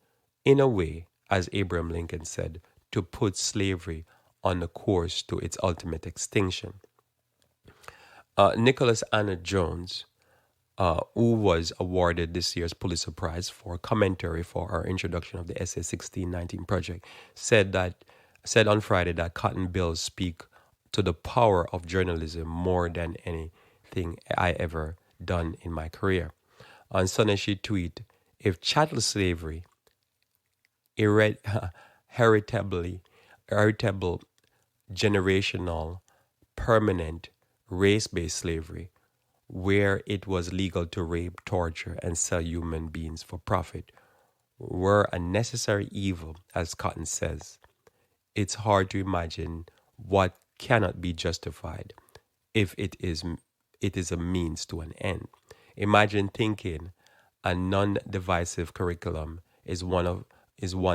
S1: in a way, as Abraham Lincoln said, to put slavery on the course to its ultimate extinction. Nicholas Anna Jones, who was awarded this year's Pulitzer Prize for commentary for our introduction of the essay 1619 Project, said on Friday that Cotton bills speak to the power of journalism more than anything I ever done in my career. On Sunday, she tweeted, if chattel slavery, heritable, generational, permanent, race-based slavery, where it was legal to rape, torture, and sell human beings for profit, were a necessary evil, as Cotton says, it's hard to imagine what cannot be justified if it is a means to an end. Imagine thinking a non-divisive curriculum is one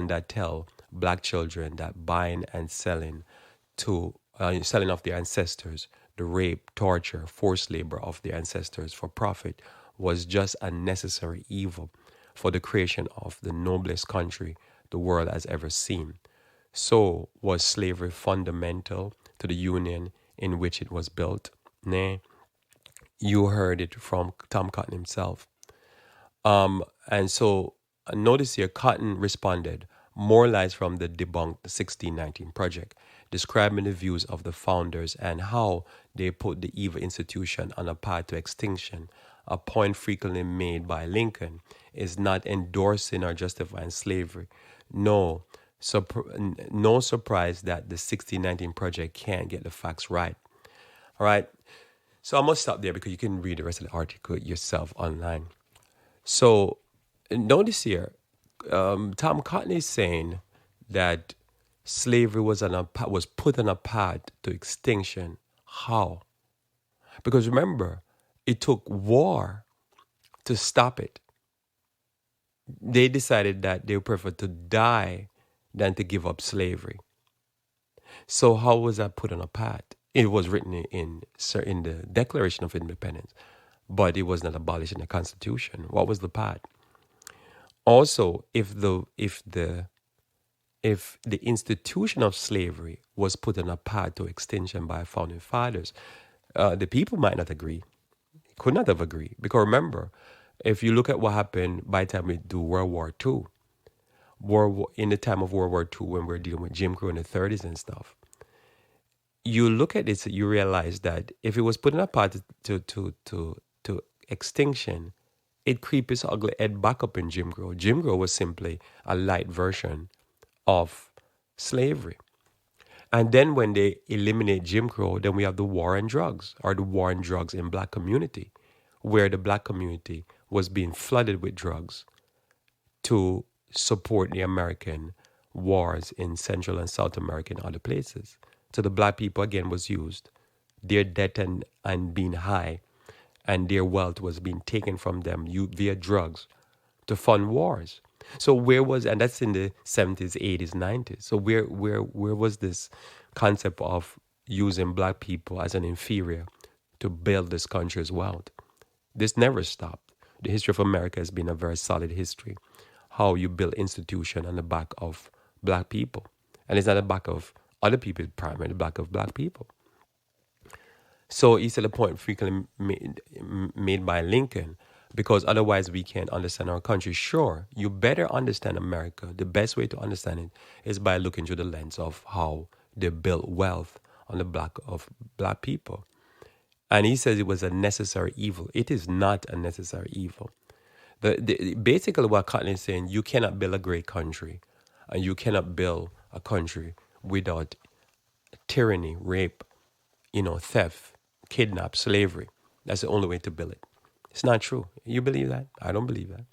S1: that tell black children that buying and selling of their ancestors, the rape, torture, forced labor of their ancestors for profit was just a necessary evil for the creation of the noblest country the world has ever seen. So was slavery fundamental to the union in which it was built? Nay, you heard it from Tom Cotton himself. And so notice here, Cotton responded, more lies from the debunked 1619 Project, describing the views of the founders and how they put the evil institution on a path to extinction. A point frequently made by Lincoln is not endorsing or justifying slavery. No surprise that the 1619 Project can't get the facts right. All right. So I must stop there because you can read the rest of the article yourself online. So notice here, Tom Cotton is saying that slavery was put on a path to extinction. How? Because remember, it took war to stop it. They decided that they prefer to die than to give up slavery. So how was that put on a path? It was written in the Declaration of Independence, but it was not abolished in the Constitution. What was the path? Also, if the institution of slavery was put on a path to extinction by founding fathers, the people might not agree, could not have agreed. Because remember, if you look at what happened by the time we do World War II, in the time of World War II, when we're dealing with Jim Crow in the 30s and stuff, you look at it, you realize that if it was put in a path to extinction, it creeped its ugly head back up in Jim Crow. Jim Crow was simply a light version of slavery. And then when they eliminate Jim Crow, then we have the war on drugs, or the war on drugs in black community, where the black community was being flooded with drugs to support the American wars in Central and South America and other places. So the black people again was used. Their debt and being high and their wealth was being taken from them via drugs to fund wars. So and that's in the 70s, 80s, 90s. So where was this concept of using black people as an inferior to build this country's wealth? This never stopped. The history of America has been a very solid history. How you build institution on the back of black people. And it's not the back of other people, it's primarily the back of black people. So he said a point frequently made by Lincoln, because otherwise we can't understand our country. Sure, you better understand America. The best way to understand it is by looking through the lens of how they built wealth on the back of black people. And he says it was a necessary evil. It is not a necessary evil. Basically what Cotton is saying, you cannot build a great country, and you cannot build a country without tyranny, rape, theft, kidnap, slavery. That's the only way to build it. It's not true. You believe that? I don't believe that.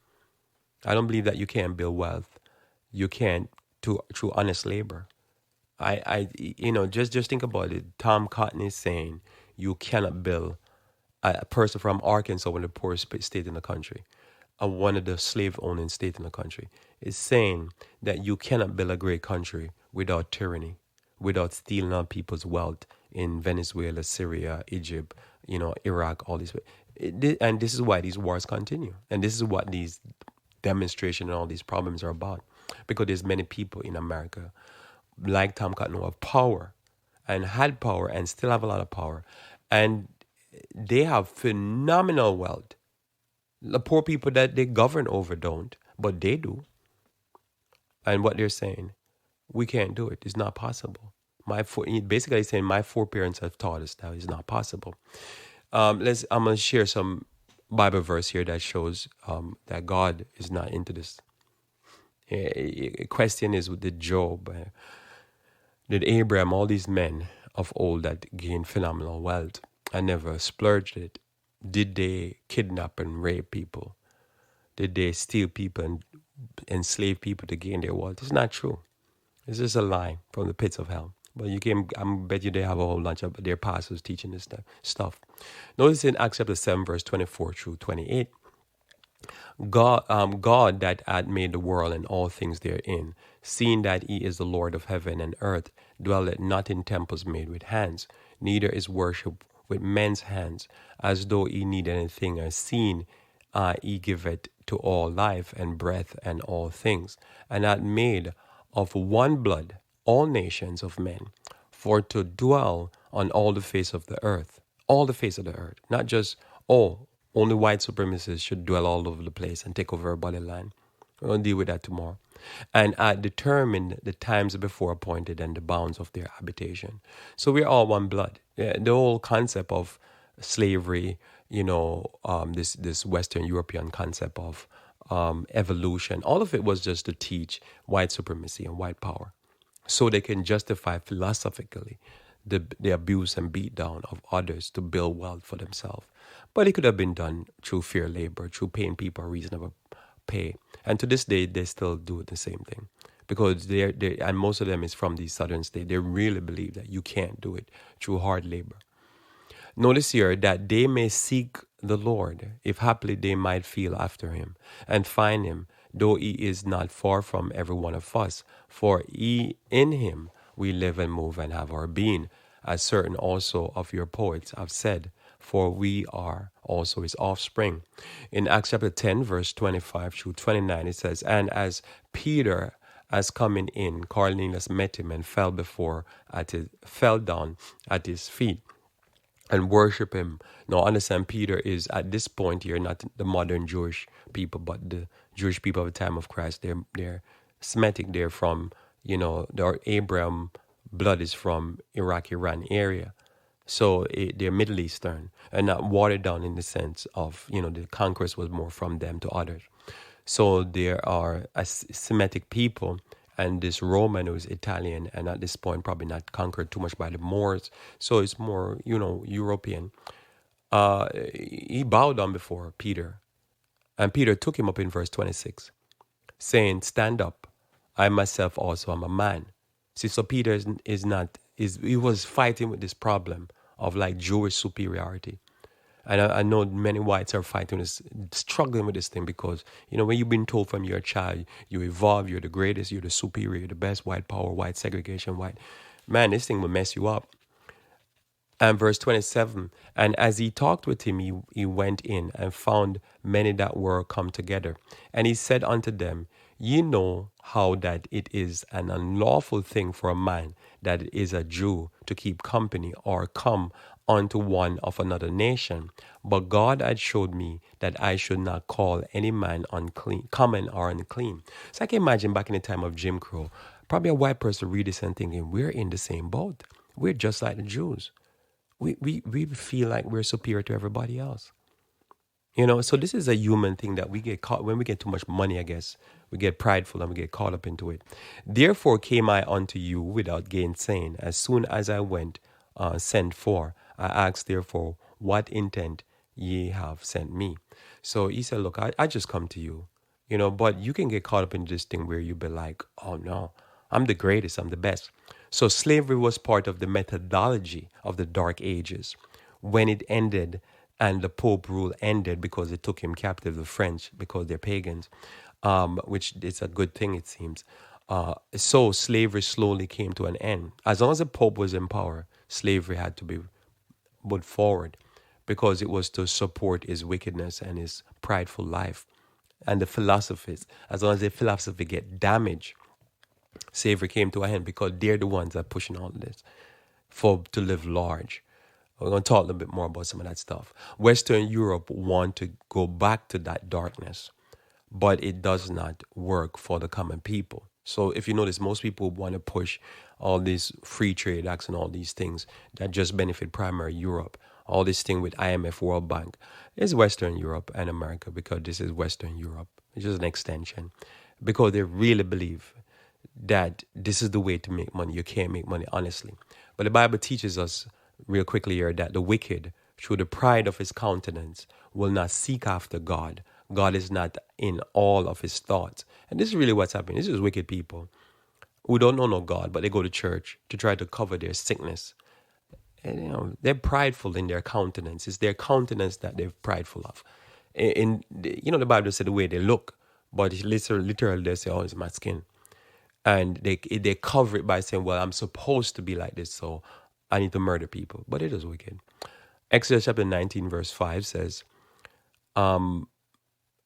S1: I don't believe that you can't build wealth. You can't through honest labor. Just think about it. Tom Cotton is saying you cannot build a person from Arkansas, one of the poorest state in the country, and one of the slave-owning states in the country, is saying that you cannot build a great country without tyranny, without stealing on people's wealth in Venezuela, Syria, Egypt, Iraq, all these. And this is why these wars continue. And this is what these demonstrations and all these problems are about. Because there's many people in America, like Tom Cotton, who have power and had power and still have a lot of power. And they have phenomenal wealth. The poor people that they govern over don't, but they do. And what they're saying, we can't do it. It's not possible. Basically he's saying my foreparents have taught us that it's not possible. I'm going to share some Bible verse here that shows that God is not into this. A question is, did Job, did Abraham, all these men of old that gained phenomenal wealth and never splurged it, did they kidnap and rape people? Did they steal people and enslave people to gain their wealth? It's not true. It's just a lie from the pits of hell. But I bet you they have a whole bunch of their pastors teaching this stuff. Notice in Acts chapter 7, verse 24 through 28, God that had made the world and all things therein, seeing that he is the Lord of heaven and earth, dwelleth not in temples made with hands, neither is worship with men's hands, as though he need anything, as seen he giveth to all life and breath and all things, and hath made of one blood all nations of men, for to dwell on all the face of the earth, not just, only white supremacists should dwell all over the place and take over our body land. We're going to deal with that tomorrow. And determine the times before appointed and the bounds of their habitation. So we're all one blood. Yeah, the whole concept of slavery, this Western European concept of evolution, all of it was just to teach white supremacy and white power, so they can justify philosophically the abuse and beat down of others to build wealth for themselves. But it could have been done through fair labor, through paying people a reasonable pay. And to this day, they still do the same thing. Because and most of them is from these southern states. They really believe that you can't do it through hard labor. Notice here that they may seek the Lord, if haply they might feel after him, and find him, though he is not far from every one of us. For in him we live and move and have our being, as certain also of your poets have said, for we are also his offspring. In Acts chapter 10, verse 25 through 29, it says, and as Peter, as coming in, Cornelius met him and fell down at his feet and worship him. Now understand, Peter is at this point here not the modern Jewish people, but the Jewish people of the time of Christ. They're Semitic. They're from, their Abraham blood is from Iraq, Iran area. So they're Middle Eastern and not watered down in the sense of, the conquest was more from them to others. So there are a Semitic people, and this Roman who's Italian, and at this point probably not conquered too much by the Moors. So it's more, European. He bowed down before Peter, and Peter took him up in verse 26, saying, stand up, I myself also am a man. See, so Peter he was fighting with this problem of like Jewish superiority. And I know many whites are fighting this, struggling with this thing because, when you've been told from your child, you evolve, you're the greatest, you're the superior, you're the best, white power, white segregation, white. Man, this thing will mess you up. And verse 27, and as he talked with him, he went in and found many that were come together. And he said unto them, ye know how that it is an unlawful thing for a man that is a Jew to keep company or come unto one of another nation. But God had showed me that I should not call any man unclean, common or unclean. So I can imagine back in the time of Jim Crow, probably a white person read this and thinking, we're in the same boat. We're just like the Jews. We feel like we're superior to everybody else. So this is a human thing that we get caught when we get too much money, I guess. We get prideful and we get caught up into it. Therefore came I unto you without gainsaying. As soon as I went, sent for, I asked therefore, what intent ye have sent me? So he said, look, I just come to you, but you can get caught up in this thing where you be like, oh no, I'm the greatest, I'm the best. So slavery was part of the methodology of the Dark Ages. When it ended and the Pope rule ended because it took him captive, the French, because they're pagans, which is a good thing, it seems. So slavery slowly came to an end. As long as the Pope was in power, slavery had to be put forward because it was to support his wickedness and his prideful life. And the philosophies, as long as the philosophy get damaged, slavery came to an end because they're the ones that are pushing all of this to live large. We're going to talk a little bit more about some of that stuff. Western Europe want to go back to that darkness, but it does not work for the common people. So if you notice, most people want to push all these free trade acts and all these things that just benefit primary Europe. All this thing with IMF, World Bank is Western Europe and America because this is Western Europe. It's just an extension because they really believe that this is the way to make money. You can't make money honestly. But the Bible teaches us real quickly here that the wicked, through the pride of his countenance, will not seek after God. God is not in all of his thoughts. And this is really what's happening. This is wicked people who don't know no God, but they go to church to try to cover their sickness. And, they're prideful in their countenance. It's their countenance that they're prideful of. And the Bible said the way they look, but literally they say, oh, it's my skin. And they cover it by saying, well, I'm supposed to be like this, so I need to murder people. But it is wicked. Exodus chapter 19, verse 5 says, I'm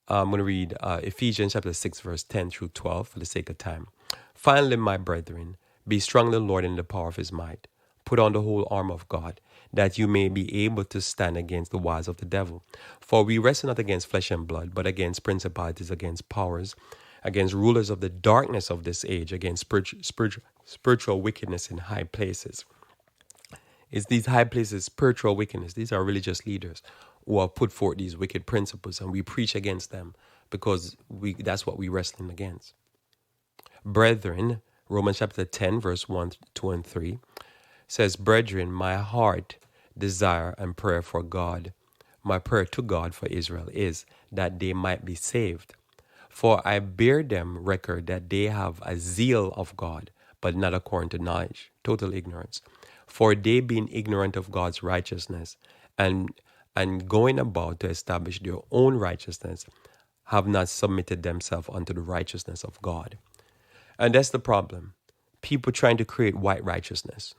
S1: going to read Ephesians chapter 6, verse 10 through 12 for the sake of time. Finally, my brethren, be strong in the Lord and in the power of his might. Put on the whole armor of God, that you may be able to stand against the wiles of the devil. For we wrestle not against flesh and blood, but against principalities, against powers, against rulers of the darkness of this age, against spiritual wickedness in high places. It's these high places, spiritual wickedness. These are religious leaders who have put forth these wicked principles, and we preach against them because that's what we're wrestling against. Brethren, Romans chapter 10, verse 1, 2, and 3 says, brethren, my heart desire and prayer for God, my prayer to God for Israel is that they might be saved. For I bear them record that they have a zeal of God, but not according to knowledge, total ignorance. For they being ignorant of God's righteousness and going about to establish their own righteousness, have not submitted themselves unto the righteousness of God. And that's the problem. People trying to create white righteousness.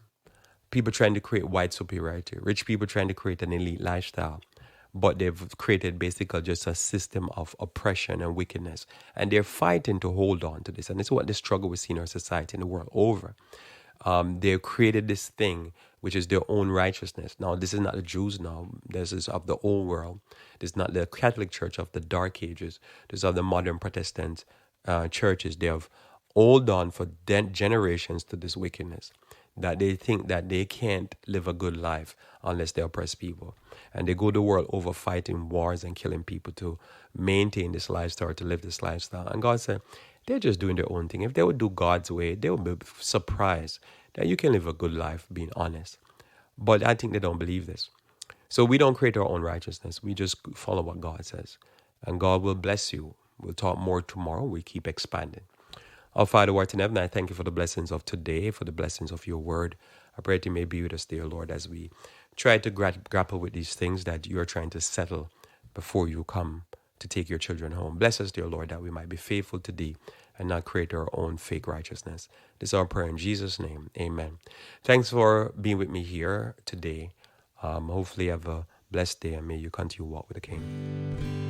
S1: People trying to create white superiority. Rich people trying to create an elite lifestyle. But they've created basically just a system of oppression and wickedness. And they're fighting to hold on to this. And this is what the struggle we see in our society and the world over. They've created this thing which is their own righteousness. Now, this is not the Jews now. This is of the old world. This is not the Catholic Church of the Dark Ages. This is of the modern Protestant churches. They have hold on for generations to this wickedness, that they think that they can't live a good life unless they oppress people. And they go the world over fighting wars and killing people to maintain this lifestyle, to live this lifestyle. And God said, they're just doing their own thing. If they would do God's way, they would be surprised that you can live a good life being honest. But I think they don't believe this. So we don't create our own righteousness. We just follow what God says. And God will bless you. We'll talk more tomorrow. We keep expanding. Our Father who art in heaven, I thank you for the blessings of today, for the blessings of your word. I pray that you may be with us, dear Lord, as we try to grapple with these things that you are trying to settle before you come to take your children home. Bless us, dear Lord, that we might be faithful to thee and not create our own fake righteousness. This is our prayer in Jesus' name. Amen. Thanks for being with me here today. Hopefully you have a blessed day and may you continue to walk with the King.